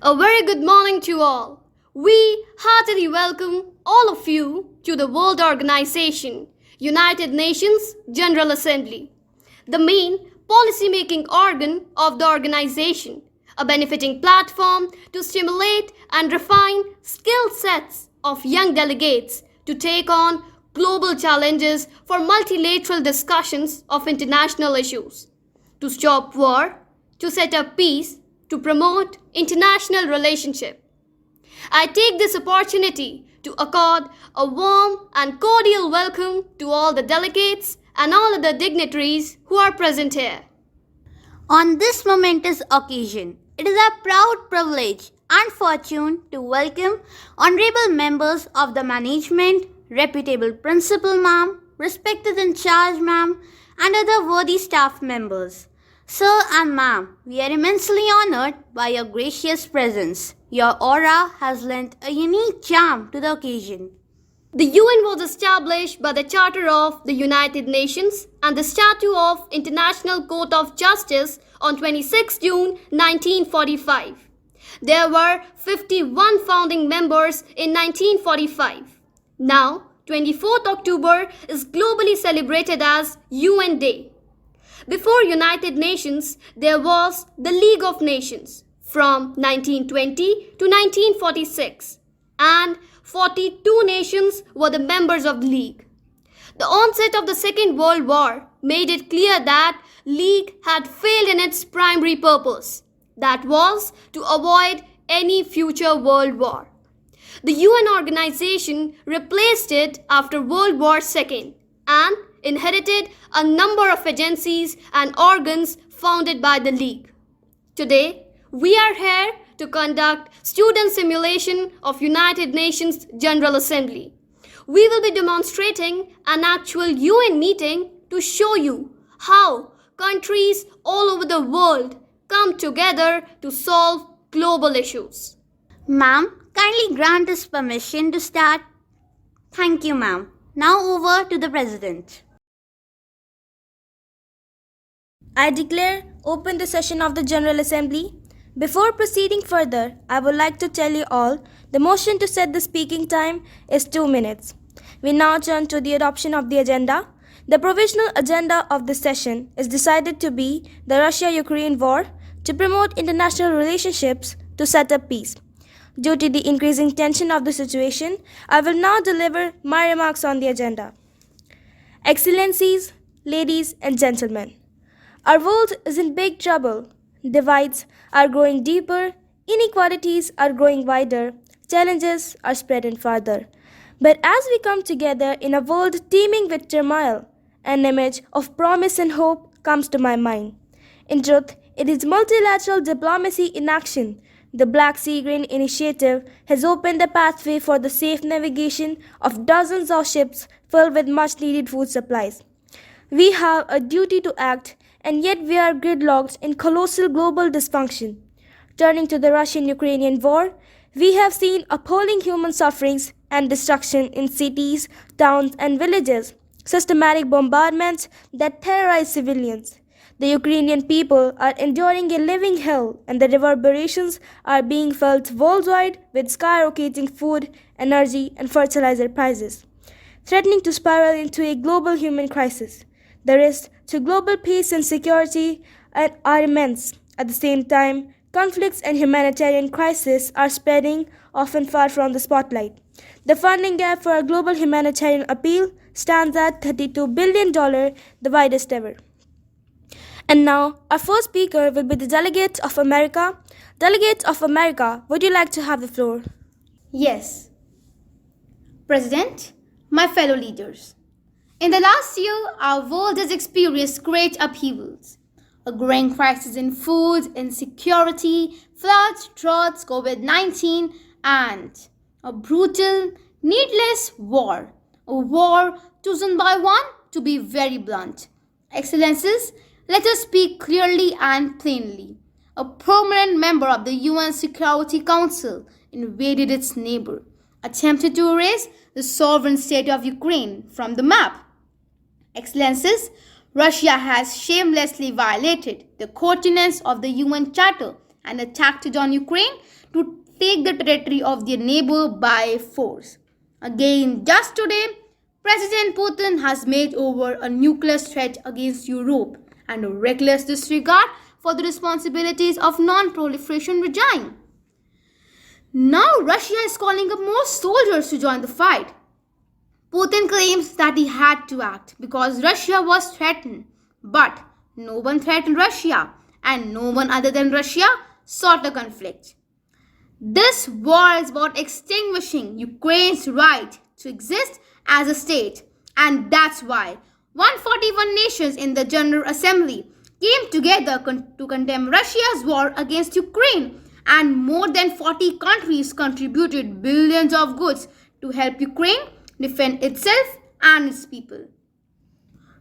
A very good morning to all. We heartily welcome all of you to the World Organization, United Nations General Assembly, the main policy-making organ of the organization, a benefiting platform to stimulate and refine skill sets of young delegates to take on global challenges for multilateral discussions of international issues, to stop war, to set up peace, to promote international relationship. I take this opportunity to accord a warm and cordial welcome to all the delegates and all other dignitaries who are present here. On this momentous occasion, it is our proud privilege and fortune to welcome honorable members of the management, reputable principal ma'am, respected in charge ma'am, and other worthy staff members. Sir and ma'am, we are immensely honored by your gracious presence. Your aura has lent a unique charm to the occasion. The UN was established by the Charter of the United Nations and the Statute of International Court of Justice on 26 June 1945. There were 51 founding members in 1945. Now, 24th October is globally celebrated as UN Day. Before United Nations, there was the League of Nations from 1920 to 1946, and 42 nations were the members of the League. The onset of the Second World War made it clear that League had failed in its primary purpose, that was to avoid any future world war. The UN organization replaced it after World War II and inherited a number of agencies and organs founded by the League. Today, we are here to conduct student simulation of United Nations General Assembly. We will be demonstrating an actual UN meeting to show you how countries all over the world come together to solve global issues. Ma'am, kindly grant us permission to start. Thank you, ma'am. Now over to the President. I declare open the session of the General Assembly. Before proceeding further, I would like to tell you all the motion to set the speaking time is 2 minutes. We now turn to the adoption of the agenda. The provisional agenda of the session is decided to be the Russia-Ukraine war to promote international relationships to set up peace. Due to the increasing tension of the situation, I will now deliver my remarks on the agenda. Excellencies, ladies and gentlemen, our world is in big trouble. Divides are growing deeper, inequalities are growing wider, challenges are spreading farther. But as we come together in a world teeming with turmoil, an image of promise and hope comes to my mind. In truth, it is multilateral diplomacy in action. The Black Sea Grain Initiative has opened the pathway for the safe navigation of dozens of ships filled with much-needed food supplies. We have a duty to act, and yet we are gridlocked in colossal global dysfunction. Turning to the Russian-Ukrainian war, we have seen appalling human sufferings and destruction in cities, towns, and villages, systematic bombardments that terrorize civilians. The Ukrainian people are enduring a living hell, and the reverberations are being felt worldwide with skyrocketing food, energy, and fertilizer prices, threatening to spiral into a global human crisis. The risks to global peace and security are immense. At the same time, conflicts and humanitarian crises are spreading, often far from the spotlight. The funding gap for a global humanitarian appeal stands at $32 billion, the widest ever. And now, our first speaker will be the Delegates of America. Delegates of America, would you like to have the floor? Yes. President, my fellow leaders, in the last year, our world has experienced great upheavals. A growing crisis in food, insecurity, floods, droughts, COVID-19, and a brutal, needless war. A war chosen by one to be very blunt. Excellencies, let us speak clearly and plainly. A permanent member of the UN Security Council invaded its neighbor, attempted to erase the sovereign state of Ukraine from the map. Excellencies, Russia has shamelessly violated the coordinates of the UN Charter and attacked on Ukraine to take the territory of their neighbor by force. Again, just today, President Putin has made over a nuclear threat against Europe and a reckless disregard for the responsibilities of non-proliferation regime. Now Russia is calling up more soldiers to join the fight. Putin claims that he had to act because Russia was threatened. But no one threatened Russia, and no one other than Russia sought the conflict. This war is about extinguishing Ukraine's right to exist as a state, and that's why 141 nations in the General Assembly came together to condemn Russia's war against Ukraine, and more than 40 countries contributed billions of goods to help Ukraine defend itself and its people.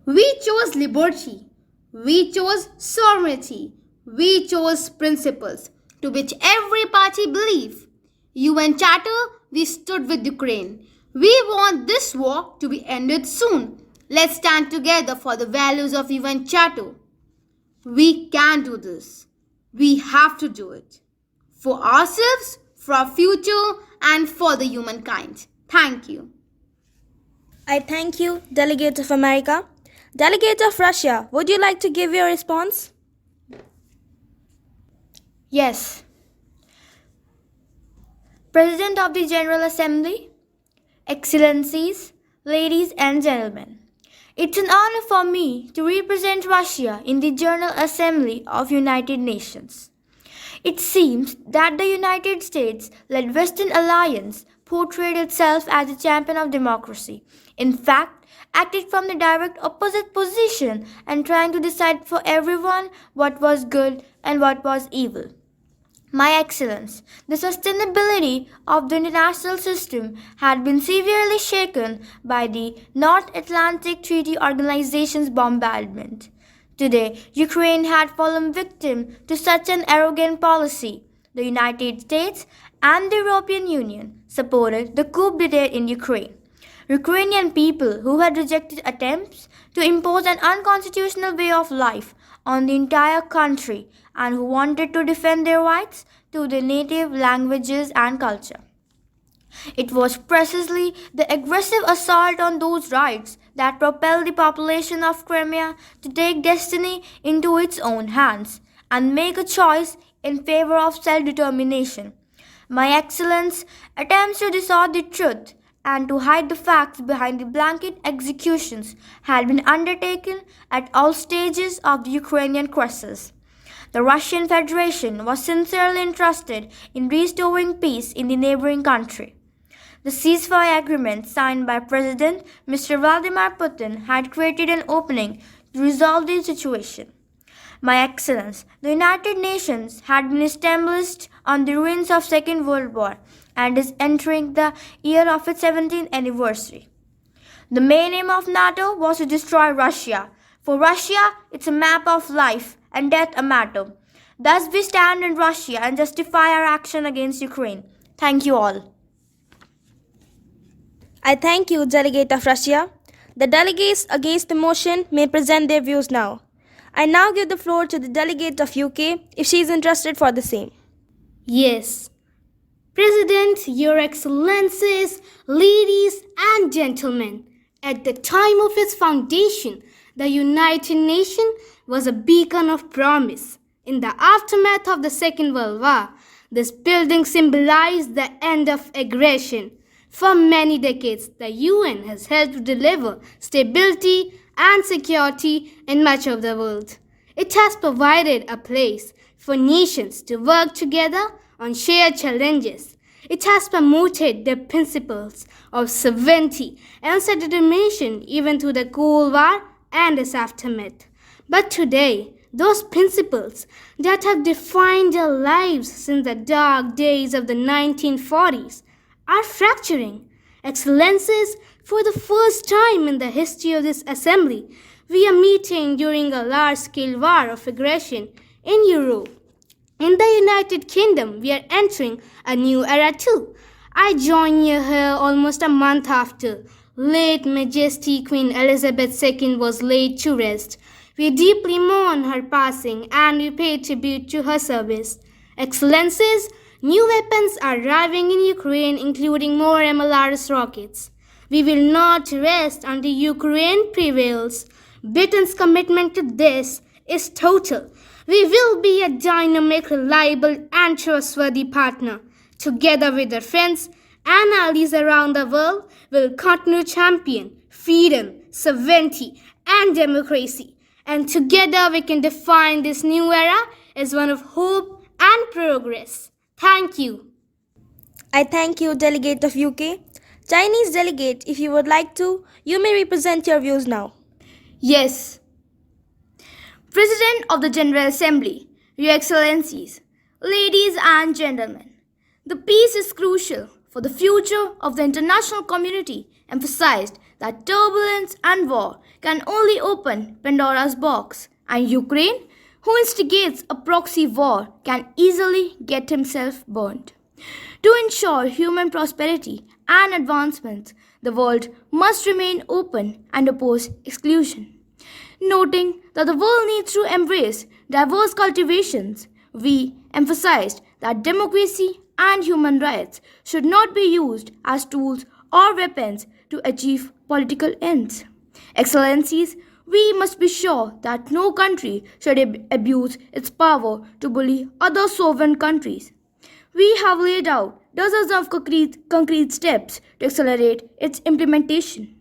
We chose liberty, we chose sovereignty, we chose principles to which every party believes. UN Charter, we stood with Ukraine. We want this war to be ended soon. Let's stand together for the values of UN Charter. We can do this. We have to do it. For ourselves, for our future, and for the humankind. Thank you. I thank you, Delegate of America. Delegate of Russia, would you like to give your response? Yes. President of the General Assembly, Excellencies, ladies and gentlemen, it's an honor for me to represent Russia in the General Assembly of United Nations. It seems that the United States-led Western Alliance portrayed itself as a champion of democracy. In fact, acted from the direct opposite position and trying to decide for everyone what was good and what was evil. My Excellence, the sustainability of the international system had been severely shaken by the North Atlantic Treaty Organization's bombardment. Today, Ukraine had fallen victim to such an arrogant policy. The United States and the European Union supported the coup d'etat in Ukraine. Ukrainian people who had rejected attempts to impose an unconstitutional way of life on the entire country and who wanted to defend their rights to their native languages and culture. It was precisely the aggressive assault on those rights that propelled the population of Crimea to take destiny into its own hands and make a choice in favor of self-determination. My Excellence, attempts to distort the truth and to hide the facts behind the blanket executions had been undertaken at all stages of the Ukrainian crisis. The Russian Federation was sincerely interested in restoring peace in the neighboring country. The ceasefire agreement signed by President Mr. Vladimir Putin had created an opening to resolve the situation. My Excellence, the United Nations had been established on the ruins of Second World War and is entering the year of its 17th anniversary. The main aim of NATO was to destroy Russia. For Russia, it's a map of life and death a matter. Thus we stand in Russia and justify our action against Ukraine. Thank you all. I thank you, Delegate of Russia. The delegates against the motion may present their views now. I now give the floor to the Delegate of UK if she is interested for the same. Yes. President, Your Excellencies, ladies and gentlemen, at the time of its foundation, the United Nations was a beacon of promise. In the aftermath of the Second World War, this building symbolized the end of aggression. For many decades, the UN has helped to deliver stability and security in much of the world. It has provided a place for nations to work together on shared challenges. It has promoted the principles of sovereignty and self-determination even through the Cold War and its aftermath. But today, those principles that have defined our lives since the dark days of the 1940s are fracturing. Excellencies, for the first time in the history of this assembly, we are meeting during a large-scale war of aggression in Europe. In the United Kingdom, we are entering a new era too. I join you here almost a month after late Majesty Queen Elizabeth II was laid to rest. We deeply mourn her passing and we pay tribute to her service. Excellencies, new weapons are arriving in Ukraine, including more MLRS rockets. We will not rest until Ukraine prevails. Britain's commitment to this is total. We will be a dynamic, reliable, and trustworthy partner. Together with our friends and allies around the world, we'll continue to champion freedom, sovereignty, and democracy. And together we can define this new era as one of hope and progress. Thank you. I thank you, Delegate of UK. Chinese delegate, if you would like to, you may represent your views now. Yes. President of the General Assembly, Your Excellencies, ladies and gentlemen, the peace is crucial for the future of the international community, emphasized that turbulence and war can only open Pandora's box, and Ukraine, who instigates a proxy war, can easily get himself burned. To ensure human prosperity and advancement, the world must remain open and oppose exclusion. Noting that the world needs to embrace diverse cultivations, we emphasized that democracy and human rights should not be used as tools or weapons to achieve political ends. Excellencies, we must be sure that no country should abuse its power to bully other sovereign countries. We have laid out dozens of concrete steps to accelerate its implementation.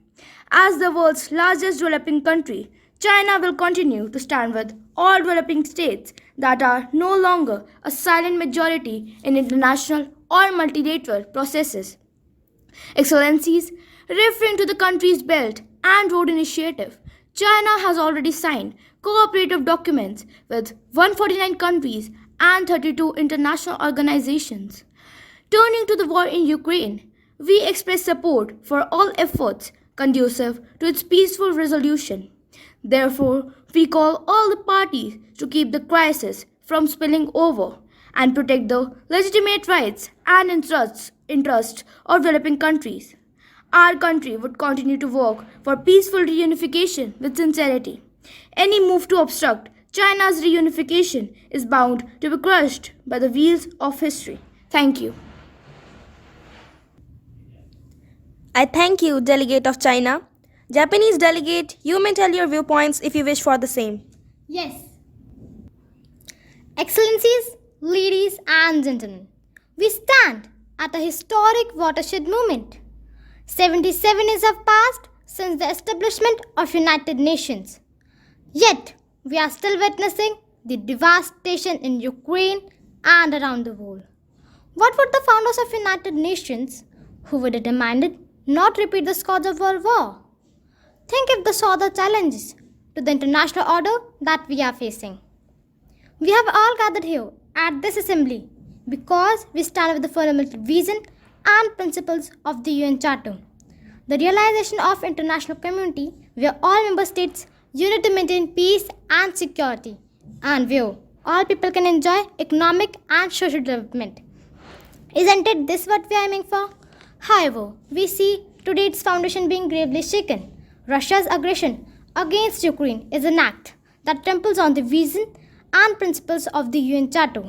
As the world's largest developing country, China will continue to stand with all developing states that are no longer a silent majority in international or multilateral processes. Excellencies, referring to the country's Belt and Road Initiative, China has already signed cooperative documents with 149 countries and 32 international organizations. Turning to the war in Ukraine, we express support for all efforts conducive to its peaceful resolution. Therefore, we call all the parties to keep the crisis from spilling over and protect the legitimate rights and interests of developing countries. Our country would continue to work for peaceful reunification with sincerity. Any move to obstruct China's reunification is bound to be crushed by the wheels of history. Thank you. I thank you, Delegate of China. Japanese delegate, you may tell your viewpoints if you wish for the same. Yes. Excellencies, ladies and gentlemen, we stand at a historic watershed moment. 77 years have passed since the establishment of United Nations. Yet, we are still witnessing the devastation in Ukraine and around the world. What would the founders of United Nations, who would have demanded not repeat the scourge of World War? Think if they saw the challenges to the international order that we are facing. We have all gathered here at this assembly because we stand with the fundamental vision and principles of the UN Charter. The realization of international community where all member states unite to maintain peace and security, and where all people can enjoy economic and social development. Isn't it this what we are aiming for? However, we see today its foundation being gravely shaken. Russia's aggression against Ukraine is an act that tramples on the vision and principles of the UN Charter.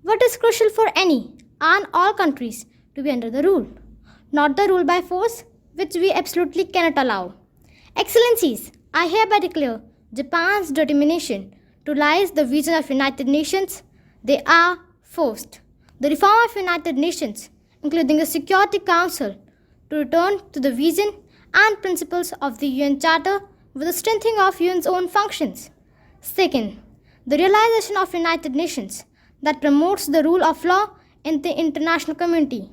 What is crucial for any and all countries to be under the rule, not the rule by force, which we absolutely cannot allow. Excellencies, I hereby declare Japan's determination to realize the vision of United Nations. They are first, the reform of United Nations, including the Security Council, to return to the vision and principles of the UN Charter with the strengthening of UN's own functions. Second, the realization of United Nations that promotes the rule of law in the international community.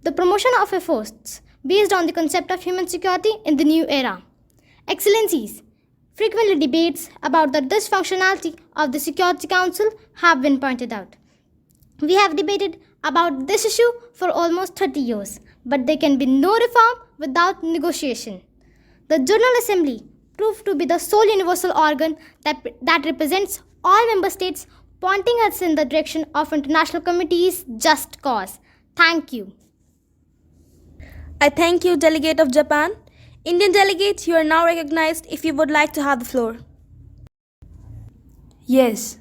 The promotion of efforts based on the concept of human security in the new era. Excellencies, frequently debates about the dysfunctionality of the Security Council have been pointed out. We have debated about this issue for almost 30 years, but there can be no reform without negotiation. The General Assembly proved to be the sole universal organ that represents all member states, pointing us in the direction of international community's just cause. Thank you. I thank you, Delegate of Japan. Indian delegate, you are now recognized if you would like to have the floor. Yes.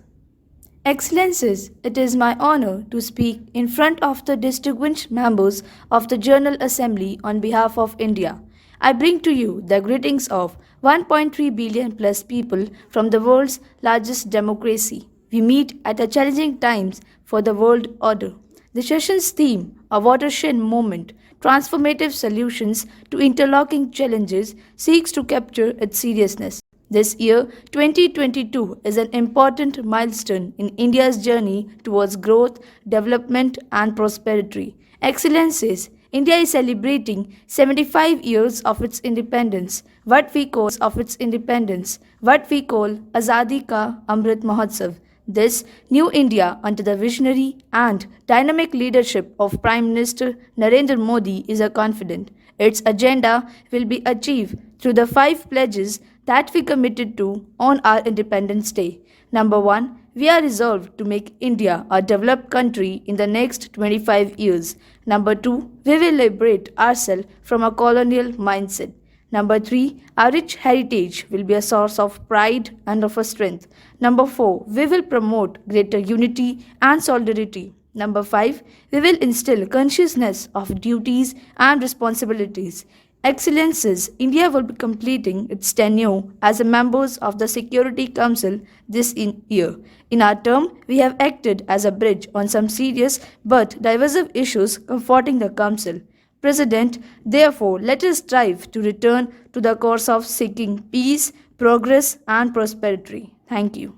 Excellencies, it is my honor to speak in front of the distinguished members of the General Assembly on behalf of India. I bring to you the greetings of 1.3 billion plus people from the world's largest democracy. We meet at a challenging times for the world order. The session's theme, a watershed moment, transformative solutions to interlocking challenges, seeks to capture its seriousness. This year, 2022, is an important milestone in India's journey towards growth, development, and prosperity. Excellencies, India is celebrating 75 years of its independence, what we call Azadi Ka Amrit Mahotsav. This new India, under the visionary and dynamic leadership of Prime Minister Narendra Modi, is a confident. Its agenda will be achieved through the 5 pledges that we committed to on our Independence Day. Number 1, we are resolved to make India a developed country in the next 25 years. Number 2, we will liberate ourselves from a colonial mindset. Number 3, our rich heritage will be a source of pride and of a strength. Number 4, we will promote greater unity and solidarity. Number 5, we will instill consciousness of duties and responsibilities. Excellencies, India will be completing its tenure as a member of the Security Council this year. In our term, we have acted as a bridge on some serious but divisive issues confronting the Council. President, therefore, let us strive to return to the course of seeking peace, progress, and prosperity. Thank you.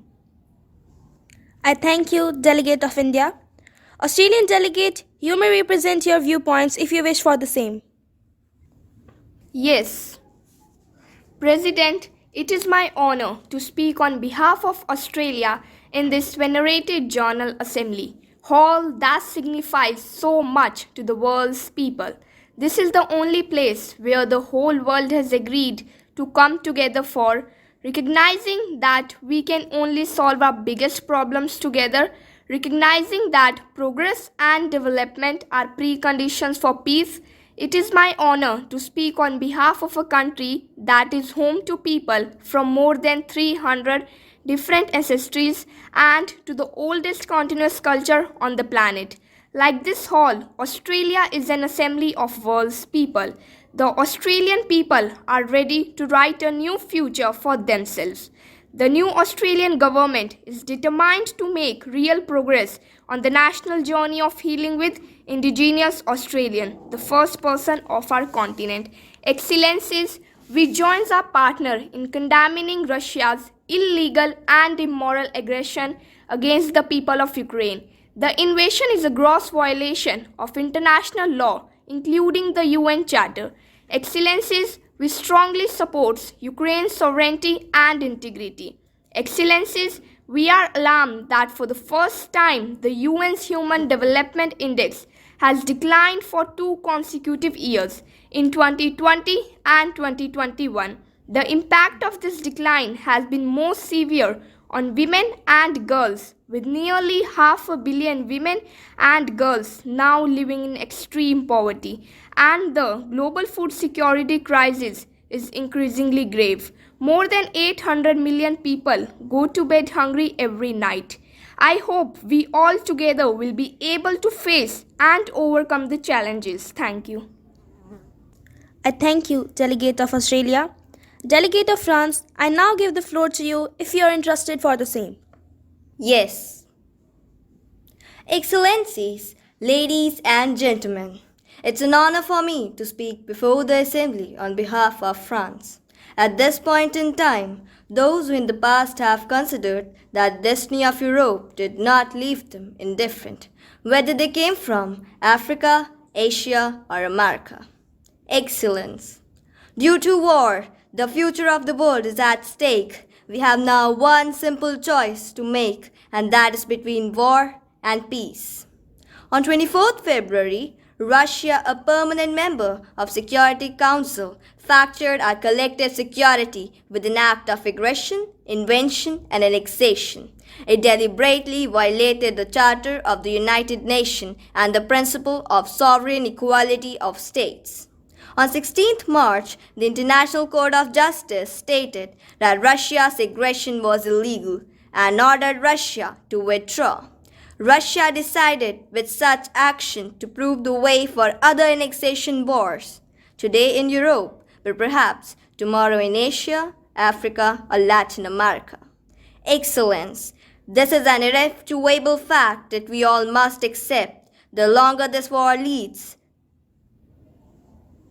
I thank you, Delegate of India. Australian Delegate, you may represent your viewpoints if you wish for the same. Yes. President, it is my honor to speak on behalf of Australia in this venerated General Assembly, hall that signifies so much to the world's people. This is the only place where the whole world has agreed to come together for recognizing that we can only solve our biggest problems together, recognizing that progress and development are preconditions for peace. It is my honor to speak on behalf of a country that is home to people from more than 300 different ancestries and to the oldest continuous culture on the planet. Like this hall, Australia is an assembly of world's people. The Australian people are ready to write a new future for themselves. The new Australian government is determined to make real progress on the national journey of healing with Indigenous Australian, the first person of our continent. Excellencies, we join our partner in condemning Russia's illegal and immoral aggression against the people of Ukraine. The invasion is a gross violation of international law, including the UN Charter. Excellencies, we strongly support Ukraine's sovereignty and integrity. Excellencies, we are alarmed that for the first time the UN's Human Development Index has declined for 2 consecutive years in 2020 and 2021. The impact of this decline has been most severe on women and girls, with nearly 500 million women and girls now living in extreme poverty, and the global food security crisis is increasingly grave. More than 800 million people go to bed hungry every night. I hope we all together will be able to face and overcome the challenges. Thank you. I thank you, Delegate of Australia. Delegate of France, I now give the floor to you if you are interested for the same. Yes. Excellencies, ladies and gentlemen, it's an honor for me to speak before the Assembly on behalf of France. At this point in time, those who in the past have considered that the destiny of Europe did not leave them indifferent, whether they came from Africa, Asia, or America. Excellence. Due to war, the future of the world is at stake. We have now one simple choice to make, and that is between war and peace. On 24th February, Russia, a permanent member of Security Council, fractured our collective security with an act of aggression, invasion, and annexation. It deliberately violated the Charter of the United Nations and the principle of sovereign equality of states. On 16th March, the International Court of Justice stated that Russia's aggression was illegal. and ordered Russia to withdraw. Russia decided with such action to prove the way for other annexation wars, today in Europe, but perhaps tomorrow in Asia, Africa, or Latin America. Excellence, this is an irrefutable fact that we all must accept. The longer this war leads,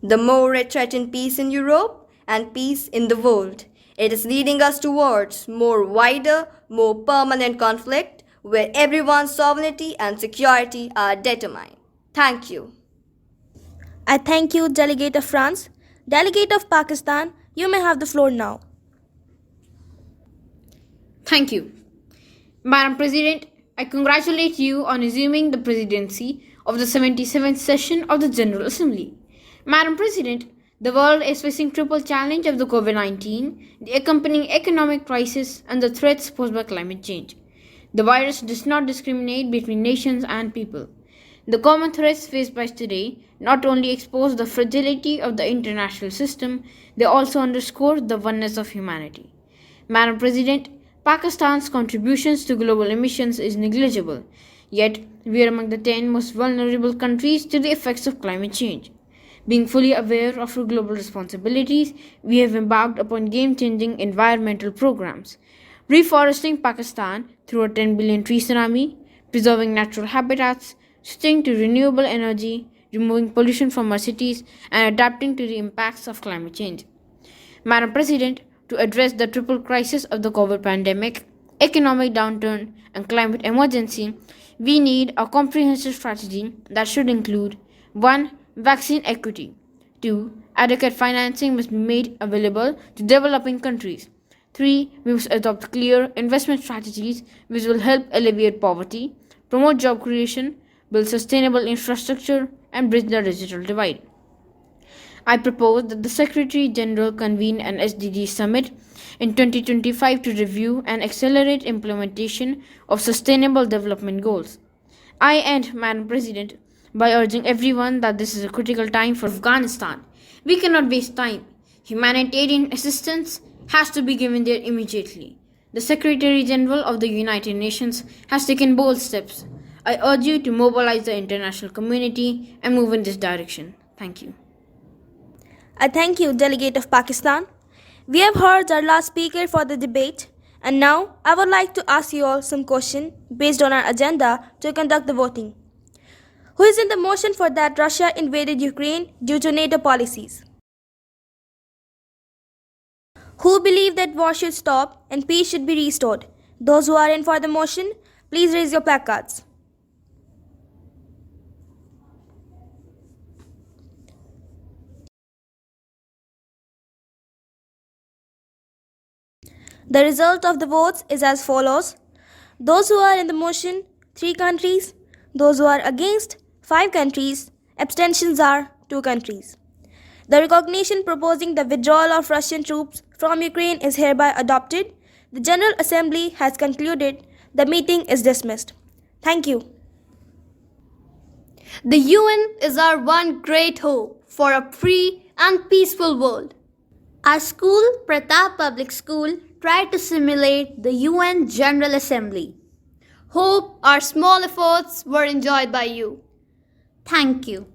the more it threatens peace in Europe and peace in the world. It is leading us towards more wider, more permanent conflict where everyone's sovereignty and security are determined. Thank you. I thank you, Delegate of France. Delegate of Pakistan, you may have the floor now. Thank you. Madam President, I congratulate you on assuming the presidency of the 77th session of the General Assembly. Madam President, the world is facing triple challenge of the COVID-19, the accompanying economic crisis, and the threats posed by climate change. The virus does not discriminate between nations and people. The common threats faced by today not only expose the fragility of the international system, they also underscore the oneness of humanity. Madam President, Pakistan's contributions to global emissions is negligible, yet we are among the 10 most vulnerable countries to the effects of climate change. Being fully aware of our global responsibilities, we have embarked upon game-changing environmental programs, reforesting Pakistan through a 10 billion tree tsunami, preserving natural habitats, switching to renewable energy, removing pollution from our cities, and adapting to the impacts of climate change. Madam President, to address the triple crisis of the COVID pandemic, economic downturn, and climate emergency, we need a comprehensive strategy that should include 1. Vaccine equity. 2. Adequate financing must be made available to developing countries. 3. We must adopt clear investment strategies which will help alleviate poverty, promote job creation, build sustainable infrastructure, and bridge the digital divide. I propose that the Secretary General convene an SDG summit in 2025 to review and accelerate implementation of sustainable development goals. I end, Madam President, by urging everyone that this is a critical time for Afghanistan. We cannot waste time. Humanitarian assistance has to be given there immediately. The Secretary General of the United Nations has taken bold steps. I urge you to mobilize the international community and move in this direction. Thank you. I thank you, Delegate of Pakistan. We have heard our last speaker for the debate, and now I would like to ask you all some questions based on our agenda to conduct the voting. Who is in the motion for that Russia invaded Ukraine due to NATO policies? Who believe that war should stop and peace should be restored? Those who are in for the motion, please raise your placards. The result of the votes is as follows. Those who are in the motion, 3 countries. Those who are against, 5 countries. Abstentions are 2 countries. The recognition proposing the withdrawal of Russian troops from Ukraine is hereby adopted. The General Assembly has concluded. The meeting is dismissed. Thank you. The UN is our one great hope for a free and peaceful world. Our school, Pratap Public School, tried to simulate the UN General Assembly. Hope our small efforts were enjoyed by you. Thank you.